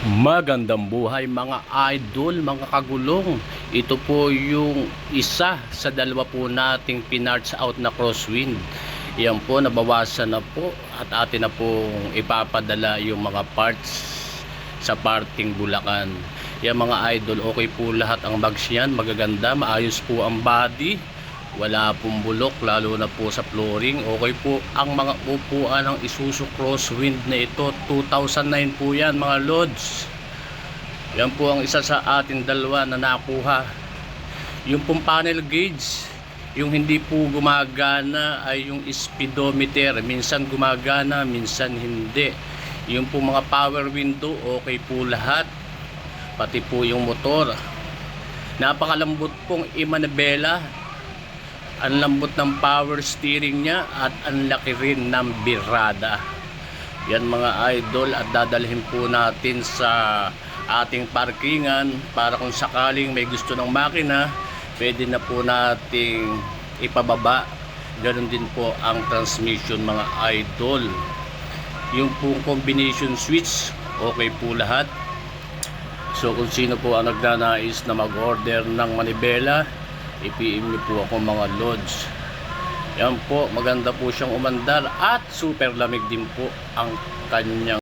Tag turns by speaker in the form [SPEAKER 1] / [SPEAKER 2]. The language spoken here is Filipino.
[SPEAKER 1] Magandang buhay mga idol, mga kagulong. Ito po yung isa sa dalawa po nating pinarts out na crosswind. Yan po, nabawasan na po at atin na pong ipapadala yung mga parts sa parting Bulacan. Yan mga idol, okay po lahat ang bags yan, magaganda, maayos po ang body. Wala pong bulok, lalo na po sa flooring. Okay po ang mga upuan ng Isuzu Crosswind na ito. 2009 po yan mga lods. Yan po ang isa sa ating dalawa na nakuha. Yung pong panel gauge, yung hindi po gumagana ay yung speedometer. Minsan gumagana, minsan hindi. Yung po mga power window, okay po lahat. Pati po yung motor. Napakalambot pong imanabela. Ang lambot ng power steering niya at ang laki rin ng birada. Yan mga idol, at dadalhin po natin sa ating parkingan para kung sakaling may gusto ng makina, pwede na po nating ipababa. Ganon din po ang transmission mga idol. Yung po combination switch, okay po lahat. So kung sino po ang nagnanais na mag-order ng manibela, i-PM niyo po ako mga lods. Yan po, maganda po siyang umandar at super lamig din po ang kanyang